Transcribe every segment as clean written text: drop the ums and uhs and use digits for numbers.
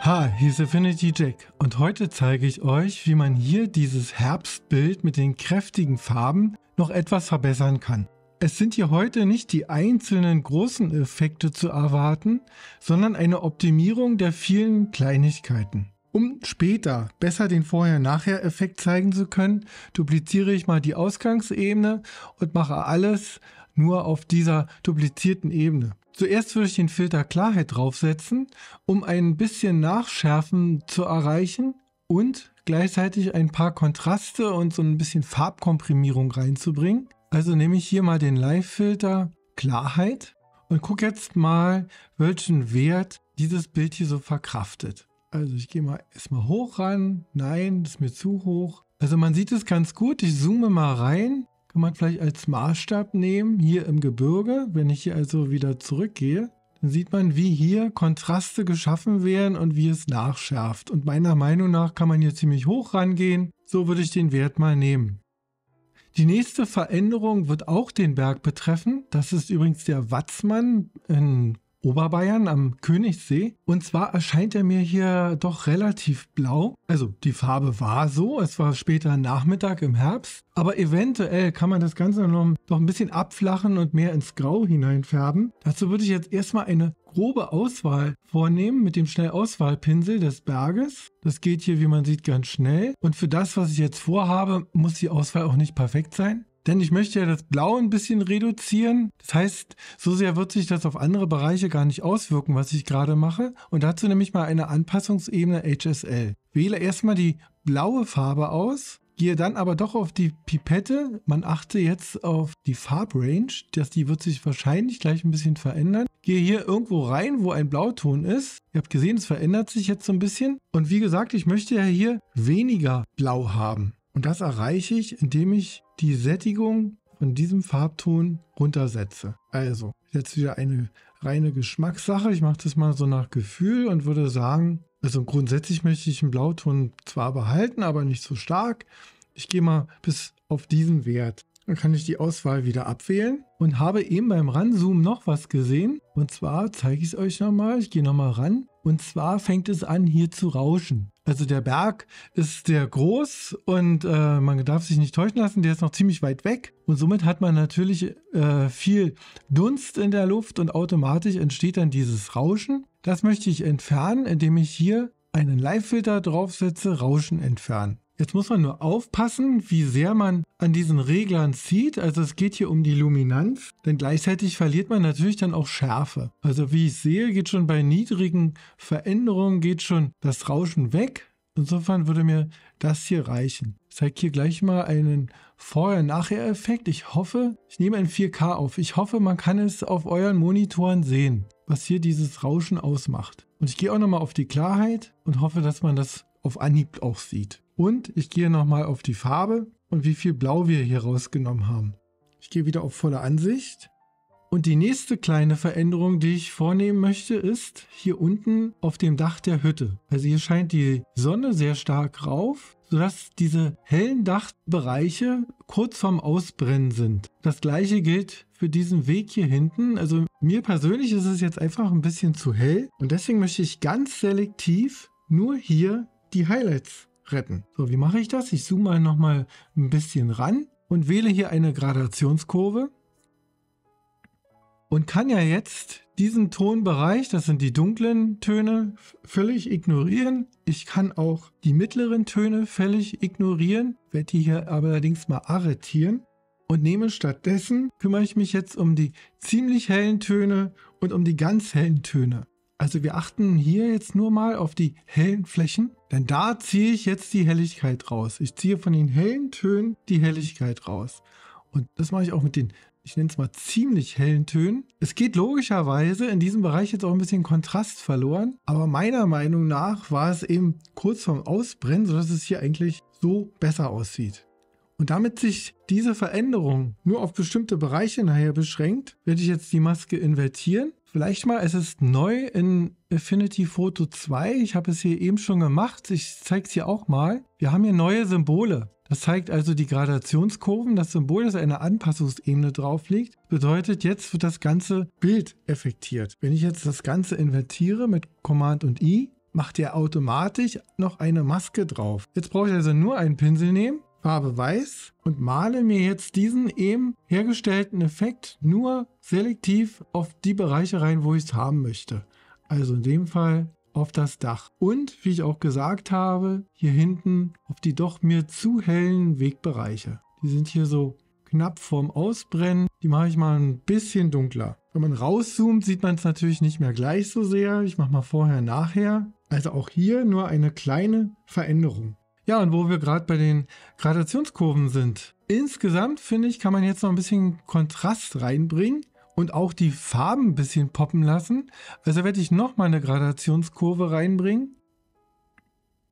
Hi, hier ist Affinity Jack und heute zeige ich euch, wie man hier dieses Herbstbild mit den kräftigen Farben noch etwas verbessern kann. Es sind hier heute nicht die einzelnen großen Effekte zu erwarten, sondern eine Optimierung der vielen Kleinigkeiten. Um später besser den Vorher-Nachher-Effekt zeigen zu können, dupliziere ich mal die Ausgangsebene und mache alles nur auf dieser duplizierten Ebene. Zuerst würde ich den Filter Klarheit draufsetzen, um ein bisschen Nachschärfen zu erreichen und gleichzeitig ein paar Kontraste und so ein bisschen Farbkomprimierung reinzubringen. Also nehme ich hier mal den Live-Filter Klarheit und gucke jetzt mal, welchen Wert dieses Bild hier so verkraftet. Also ich gehe mal erstmal hoch ran. Nein, das ist mir zu hoch. Also man sieht es ganz gut. Ich zoome mal rein. Kann man vielleicht als Maßstab nehmen, hier im Gebirge. Wenn ich hier also wieder zurückgehe, dann sieht man, wie hier Kontraste geschaffen werden und wie es nachschärft. Und meiner Meinung nach kann man hier ziemlich hoch rangehen. So würde ich den Wert mal nehmen. Die nächste Veränderung wird auch den Berg betreffen. Das ist übrigens der Watzmann in Oberbayern am Königssee. Und zwar erscheint er mir hier doch relativ blau. Also die Farbe war so, es war später Nachmittag im Herbst. Aber eventuell kann man das Ganze noch ein bisschen abflachen und mehr ins Grau hineinfärben. Dazu würde ich jetzt erstmal eine grobe Auswahl vornehmen mit dem Schnellauswahlpinsel des Berges. Das geht hier, wie man sieht, ganz schnell. Und für das, was ich jetzt vorhabe, muss die Auswahl auch nicht perfekt sein. Denn ich möchte ja das Blau ein bisschen reduzieren. Das heißt, so sehr wird sich das auf andere Bereiche gar nicht auswirken, was ich gerade mache. Und dazu nehme ich mal eine Anpassungsebene HSL. Wähle erstmal die blaue Farbe aus, gehe dann aber doch auf die Pipette. Man achte jetzt auf die Farbrange, die wird sich wahrscheinlich gleich ein bisschen verändern. Gehe hier irgendwo rein, wo ein Blauton ist. Ihr habt gesehen, es verändert sich jetzt so ein bisschen. Und wie gesagt, ich möchte ja hier weniger Blau haben. Und das erreiche ich, indem ich die Sättigung von diesem Farbton runtersetze. Also, jetzt wieder eine reine Geschmackssache. Ich mache das mal so nach Gefühl und würde sagen, also grundsätzlich möchte ich den Blauton zwar behalten, aber nicht so stark. Ich gehe mal bis auf diesen Wert. Dann kann ich die Auswahl wieder abwählen und habe eben beim Ranzoomen noch was gesehen. Und zwar zeige ich es euch nochmal. Ich gehe nochmal ran. Und zwar fängt es an, hier zu rauschen. Also der Berg ist sehr groß und man darf sich nicht täuschen lassen, der ist noch ziemlich weit weg. Und somit hat man natürlich viel Dunst in der Luft und automatisch entsteht dann dieses Rauschen. Das möchte ich entfernen, indem ich hier einen Live-Filter draufsetze, Rauschen entfernen. Jetzt muss man nur aufpassen, wie sehr man an diesen Reglern zieht. Also es geht hier um die Luminanz, denn gleichzeitig verliert man natürlich dann auch Schärfe. Also wie ich sehe, geht schon bei niedrigen Veränderungen geht schon das Rauschen weg. Insofern würde mir das hier reichen. Ich zeige hier gleich mal einen Vorher-Nachher-Effekt. Ich nehme ein 4K auf. Ich hoffe, man kann es auf euren Monitoren sehen, was hier dieses Rauschen ausmacht. Und ich gehe auch nochmal auf die Klarheit und hoffe, dass man das auf Anhieb auch sieht. Und ich gehe nochmal auf die Farbe und wie viel Blau wir hier rausgenommen haben. Ich gehe wieder auf volle Ansicht. Und die nächste kleine Veränderung, die ich vornehmen möchte, ist hier unten auf dem Dach der Hütte. Also hier scheint die Sonne sehr stark rauf, sodass diese hellen Dachbereiche kurz vorm Ausbrennen sind. Das gleiche gilt für diesen Weg hier hinten. Also mir persönlich ist es jetzt einfach ein bisschen zu hell. Und deswegen möchte ich ganz selektiv nur hier die Highlights retten. So, wie mache ich das? Ich zoome mal nochmal ein bisschen ran und wähle hier eine Gradationskurve und kann ja jetzt diesen Tonbereich, das sind die dunklen Töne, völlig ignorieren. Ich kann auch die mittleren Töne völlig ignorieren, werde die hier allerdings mal arretieren und kümmere ich mich jetzt um die ziemlich hellen Töne und um die ganz hellen Töne. Also wir achten hier jetzt nur mal auf die hellen Flächen, denn da ziehe ich jetzt die Helligkeit raus. Ich ziehe von den hellen Tönen die Helligkeit raus. Und das mache ich auch mit den, ich nenne es mal ziemlich hellen Tönen. Es geht logischerweise in diesem Bereich jetzt auch ein bisschen Kontrast verloren, aber meiner Meinung nach war es eben kurz vorm Ausbrennen, sodass es hier eigentlich so besser aussieht. Und damit sich diese Veränderung nur auf bestimmte Bereiche nachher beschränkt, werde ich jetzt die Maske invertieren. Vielleicht mal, es ist neu in Affinity Photo 2. Ich habe es hier eben schon gemacht. Ich zeige es hier auch mal. Wir haben hier neue Symbole. Das zeigt also die Gradationskurven. Das Symbol, das eine Anpassungsebene drauf liegt, bedeutet, jetzt wird das ganze Bild effektiert. Wenn ich jetzt das Ganze invertiere mit Command und I macht er automatisch noch eine Maske drauf. Jetzt brauche ich also nur einen Pinsel nehmen, Farbe Weiß und male mir jetzt diesen eben hergestellten Effekt nur selektiv auf die Bereiche rein, wo ich es haben möchte. Also in dem Fall auf das Dach. Und wie ich auch gesagt habe, hier hinten auf die doch mir zu hellen Wegbereiche. Die sind hier so knapp vorm Ausbrennen. Die mache ich mal ein bisschen dunkler. Wenn man rauszoomt, sieht man es natürlich nicht mehr gleich so sehr. Ich mache mal vorher, nachher. Also auch hier nur eine kleine Veränderung. Ja, und wo wir gerade bei den Gradationskurven sind. Insgesamt, finde ich, kann man jetzt noch ein bisschen Kontrast reinbringen und auch die Farben ein bisschen poppen lassen. Also werde ich nochmal eine Gradationskurve reinbringen.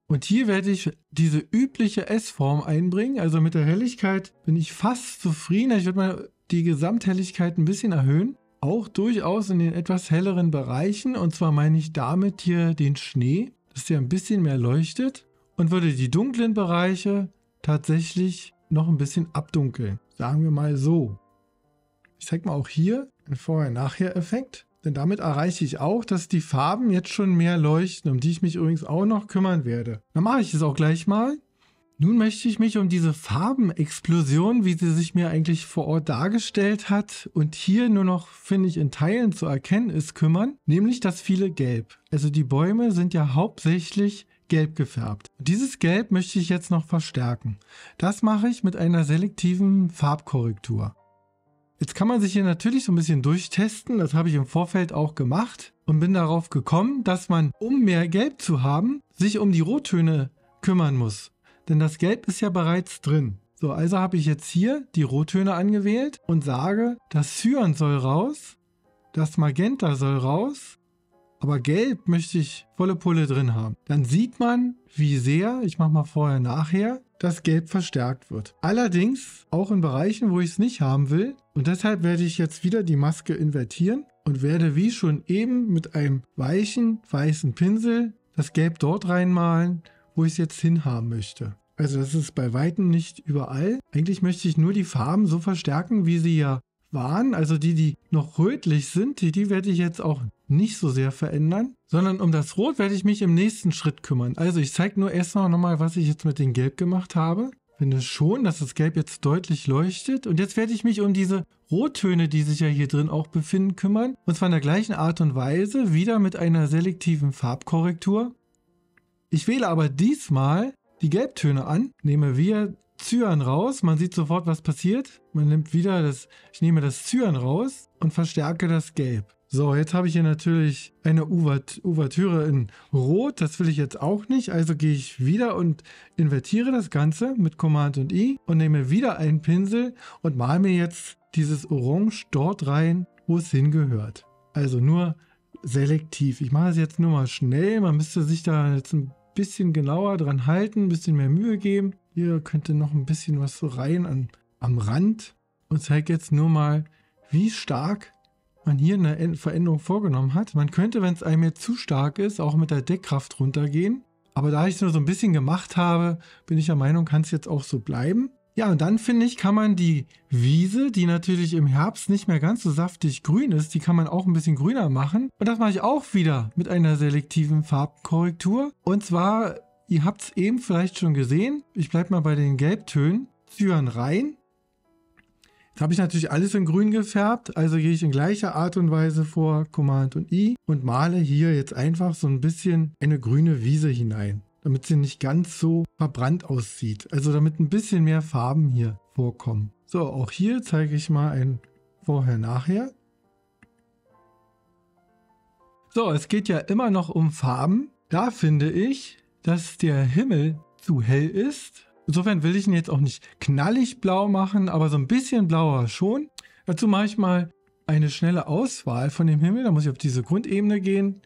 Und hier werde ich diese übliche S-Form einbringen. Also mit der Helligkeit bin ich fast zufrieden. Ich werde mal die Gesamthelligkeit ein bisschen erhöhen. Auch durchaus in den etwas helleren Bereichen. Und zwar meine ich damit hier den Schnee, dass der ein bisschen mehr leuchtet. Und würde die dunklen Bereiche tatsächlich noch ein bisschen abdunkeln. Sagen wir mal so. Ich zeige mal auch hier einen Vorher-Nachher-Effekt. Denn damit erreiche ich auch, dass die Farben jetzt schon mehr leuchten, um die ich mich übrigens auch noch kümmern werde. Dann mache ich es auch gleich mal. Nun möchte ich mich um diese Farbenexplosion, wie sie sich mir eigentlich vor Ort dargestellt hat und hier nur noch, finde ich, in Teilen zu erkennen ist, kümmern. Nämlich das viele Gelb. Also die Bäume sind ja hauptsächlich gelb gefärbt. Dieses Gelb möchte ich jetzt noch verstärken. Das mache ich mit einer selektiven Farbkorrektur. Jetzt kann man sich hier natürlich so ein bisschen durchtesten, das habe ich im Vorfeld auch gemacht und bin darauf gekommen, dass man, um mehr Gelb zu haben, sich um die Rottöne kümmern muss. Denn das Gelb ist ja bereits drin. So, also habe ich jetzt hier die Rottöne angewählt und sage, das Cyan soll raus, das Magenta soll raus, aber Gelb möchte ich volle Pulle drin haben. Dann sieht man, wie sehr, ich mache mal vorher, nachher, das Gelb verstärkt wird. Allerdings auch in Bereichen, wo ich es nicht haben will. Und deshalb werde ich jetzt wieder die Maske invertieren und werde wie schon eben mit einem weichen, weißen Pinsel das Gelb dort reinmalen, wo ich es jetzt hinhaben möchte. Also das ist bei Weitem nicht überall. Eigentlich möchte ich nur die Farben so verstärken, wie sie ja waren. Also die noch rötlich sind, die werde ich jetzt auch nicht so sehr verändern, sondern um das Rot werde ich mich im nächsten Schritt kümmern. Also ich zeige nur erst nochmal, was ich jetzt mit dem Gelb gemacht habe. Ich finde schon, dass das Gelb jetzt deutlich leuchtet. Und jetzt werde ich mich um diese Rottöne, die sich ja hier drin auch befinden, kümmern. Und zwar in der gleichen Art und Weise, wieder mit einer selektiven Farbkorrektur. Ich wähle aber diesmal die Gelbtöne an, nehme wieder Cyan raus. Man sieht sofort, was passiert. Man nimmt wieder ich nehme das Cyan raus und verstärke das Gelb. So, jetzt habe ich hier natürlich eine Ouvertüre in Rot. Das will ich jetzt auch nicht. Also gehe ich wieder und invertiere das Ganze mit Command und I und nehme wieder einen Pinsel und male mir jetzt dieses Orange dort rein, wo es hingehört. Also nur selektiv. Ich mache es jetzt nur mal schnell. Man müsste sich da jetzt ein bisschen genauer dran halten, ein bisschen mehr Mühe geben. Hier könnte noch ein bisschen was so rein am Rand und zeige jetzt nur mal, wie stark man hier eine Veränderung vorgenommen hat. Man könnte, wenn es einem jetzt zu stark ist, auch mit der Deckkraft runtergehen. Aber da ich es nur so ein bisschen gemacht habe, bin ich der Meinung, kann es jetzt auch so bleiben. Ja, und dann finde ich, kann man die Wiese, die natürlich im Herbst nicht mehr ganz so saftig grün ist, die kann man auch ein bisschen grüner machen. Und das mache ich auch wieder mit einer selektiven Farbkorrektur. Und zwar, ihr habt es eben vielleicht schon gesehen, ich bleibe mal bei den Gelbtönen, Cyan rein. Jetzt habe ich natürlich alles in grün gefärbt, also gehe ich in gleicher Art und Weise vor, Command und I und male hier jetzt einfach so ein bisschen eine grüne Wiese hinein, damit sie nicht ganz so verbrannt aussieht. Also damit ein bisschen mehr Farben hier vorkommen. So, auch hier zeige ich mal ein Vorher-Nachher. So, es geht ja immer noch um Farben. Da finde ich, dass der Himmel zu hell ist. Insofern will ich ihn jetzt auch nicht knallig blau machen, aber so ein bisschen blauer schon. Dazu mache ich mal eine schnelle Auswahl von dem Himmel. Da muss ich auf diese Grundebene gehen,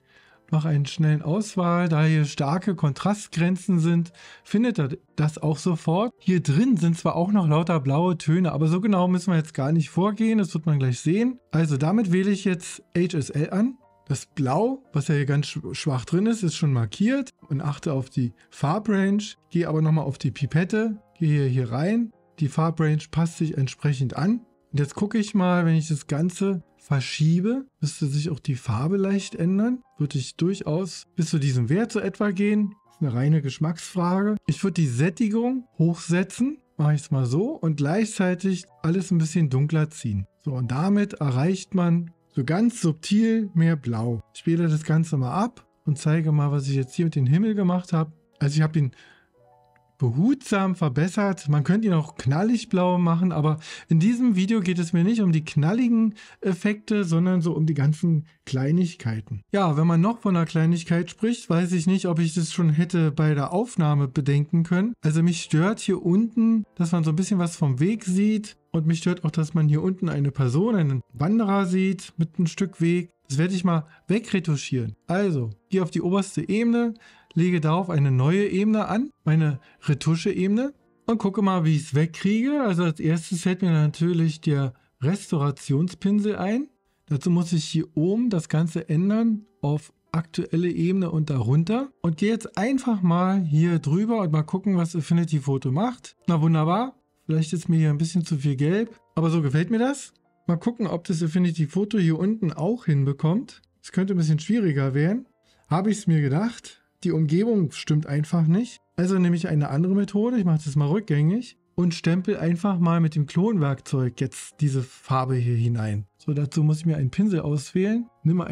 mache einen schnellen Auswahl. Da hier starke Kontrastgrenzen sind, findet er das auch sofort. Hier drin sind zwar auch noch lauter blaue Töne, aber so genau müssen wir jetzt gar nicht vorgehen. Das wird man gleich sehen. Also damit wähle ich jetzt HSL an. Das Blau, was ja hier ganz schwach drin ist, ist schon markiert und achte auf die Farbrange. Gehe aber nochmal auf die Pipette, gehe hier rein. Die Farbrange passt sich entsprechend an. Und jetzt gucke ich mal, wenn ich das Ganze verschiebe, müsste sich auch die Farbe leicht ändern. Würde ich durchaus bis zu diesem Wert so etwa gehen. Das ist eine reine Geschmacksfrage. Ich würde die Sättigung hochsetzen. Mache ich es mal so. Und gleichzeitig alles ein bisschen dunkler ziehen. So, und damit erreicht man so ganz subtil mehr Blau. Ich wähle das Ganze mal ab und zeige mal, was ich jetzt hier mit dem Himmel gemacht habe. Also ich habe ihn behutsam verbessert. Man könnte ihn auch knallig blau machen, aber in diesem Video geht es mir nicht um die knalligen Effekte, sondern so um die ganzen Kleinigkeiten. Ja, wenn man noch von einer Kleinigkeit spricht, weiß ich nicht, ob ich das schon hätte bei der Aufnahme bedenken können. Also mich stört hier unten, dass man so ein bisschen was vom Weg sieht, und mich stört auch, dass man hier unten eine Person, einen Wanderer sieht mit ein Stück Weg. Das werde ich mal wegretuschieren. Also, hier auf die oberste Ebene, lege darauf eine neue Ebene an, meine Retusche-Ebene, und gucke mal, wie ich es wegkriege. Also als erstes fällt mir natürlich der Restaurationspinsel ein. Dazu muss ich hier oben das Ganze ändern auf aktuelle Ebene und darunter. Und gehe jetzt einfach mal hier drüber und mal gucken, was Affinity Photo macht. Na wunderbar. Vielleicht ist mir hier ein bisschen zu viel gelb, aber so gefällt mir das. Mal gucken, ob das Affinity Photo hier unten auch hinbekommt. Es könnte ein bisschen schwieriger werden. Habe ich es mir gedacht. Die Umgebung stimmt einfach nicht. Also nehme ich eine andere Methode. Ich mache das mal rückgängig und stempel einfach mal mit dem Klonwerkzeug jetzt diese Farbe hier hinein. So, dazu muss ich mir einen Pinsel auswählen. Nimm mal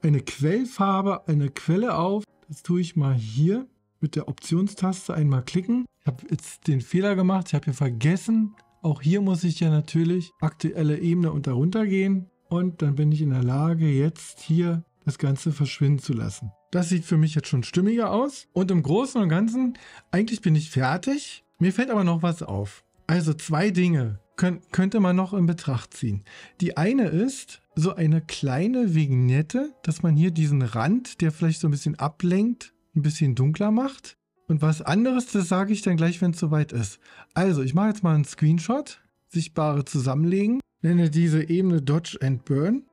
eine Quellfarbe, eine Quelle auf. Das tue ich mal hier mit der Optionstaste einmal klicken. Ich habe jetzt den Fehler gemacht. Ich habe hier vergessen. Auch hier muss ich ja natürlich aktuelle Ebene und darunter gehen. Und dann bin ich in der Lage, jetzt hier das Ganze verschwinden zu lassen. Das sieht für mich jetzt schon stimmiger aus. Und im Großen und Ganzen, eigentlich bin ich fertig. Mir fällt aber noch was auf. Also zwei Dinge könnte man noch in Betracht ziehen. Die eine ist so eine kleine Vignette, dass man hier diesen Rand, der vielleicht so ein bisschen ablenkt, ein bisschen dunkler macht. Und was anderes, das sage ich dann gleich, wenn es soweit ist. Also, ich mache jetzt mal einen Screenshot, sichtbare zusammenlegen, nenne diese Ebene Dodge and Burn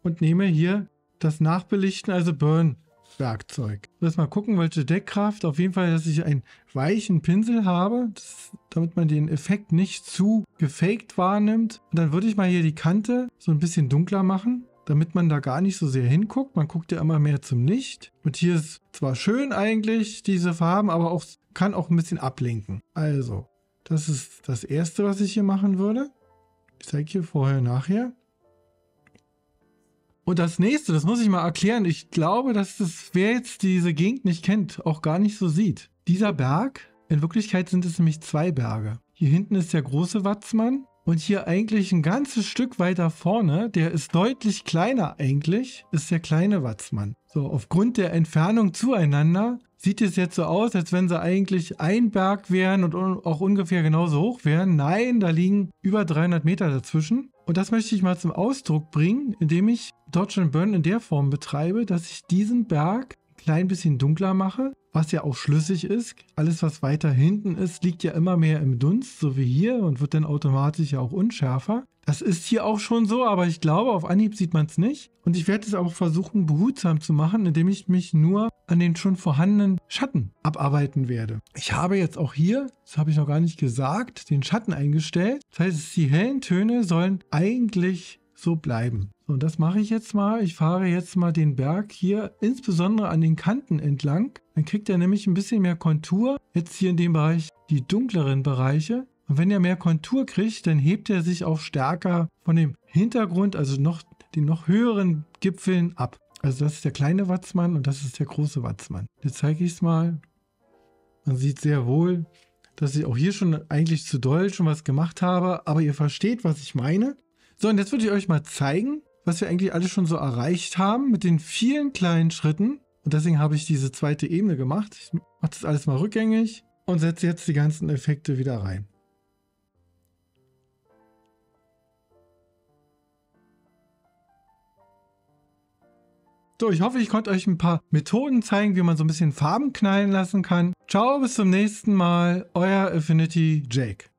und nehme hier das Nachbelichten, also Burn Werkzeug. Lass mal gucken, welche Deckkraft. Auf jeden Fall, dass ich einen weichen Pinsel habe, damit man den Effekt nicht zu gefaked wahrnimmt. Und dann würde ich mal hier die Kante so ein bisschen dunkler machen, damit man da gar nicht so sehr hinguckt. Man guckt ja immer mehr zum Licht. Und hier ist zwar schön eigentlich, diese Farben, aber auch kann auch ein bisschen ablenken. Also, das ist das Erste, was ich hier machen würde. Ich zeige hier vorher, nachher. Und das Nächste, das muss ich mal erklären. Ich glaube, dass das, wer jetzt diese Gegend nicht kennt, auch gar nicht so sieht. Dieser Berg, in Wirklichkeit sind es nämlich zwei Berge. Hier hinten ist der große Watzmann. Und hier eigentlich ein ganzes Stück weiter vorne, der ist deutlich kleiner eigentlich, ist der kleine Watzmann. So, aufgrund der Entfernung zueinander sieht es jetzt so aus, als wenn sie eigentlich ein Berg wären und auch ungefähr genauso hoch wären. Nein, da liegen über 300 Meter dazwischen. Und das möchte ich mal zum Ausdruck bringen, indem ich Dodge and Burn in der Form betreibe, dass ich diesen Berg ein klein bisschen dunkler mache, was ja auch schlüssig ist. Alles, was weiter hinten ist, liegt ja immer mehr im Dunst, so wie hier, und wird dann automatisch ja auch unschärfer. Das ist hier auch schon so, aber ich glaube, auf Anhieb sieht man es nicht. Und ich werde es auch versuchen, behutsam zu machen, indem ich mich nur an den schon vorhandenen Schatten abarbeiten werde. Ich habe jetzt auch hier, das habe ich noch gar nicht gesagt, den Schatten eingestellt. Das heißt, die hellen Töne sollen eigentlich so bleiben. So, und das mache ich jetzt mal. Ich fahre jetzt mal den Berg hier insbesondere an den Kanten entlang. Dann kriegt er nämlich ein bisschen mehr Kontur. Jetzt hier in dem Bereich die dunkleren Bereiche. Und wenn er mehr Kontur kriegt, dann hebt er sich auch stärker von dem Hintergrund, also den noch höheren Gipfeln ab. Also das ist der kleine Watzmann und das ist der große Watzmann. Jetzt zeige ich es mal. Man sieht sehr wohl, dass ich auch hier schon eigentlich zu doll schon was gemacht habe. Aber ihr versteht, was ich meine. So, und jetzt würde ich euch mal zeigen, was wir eigentlich alles schon so erreicht haben mit den vielen kleinen Schritten. Und deswegen habe ich diese zweite Ebene gemacht. Ich mache das alles mal rückgängig und setze jetzt die ganzen Effekte wieder rein. So, ich hoffe, ich konnte euch ein paar Methoden zeigen, wie man so ein bisschen Farben knallen lassen kann. Ciao, bis zum nächsten Mal. Euer Affinity Jake.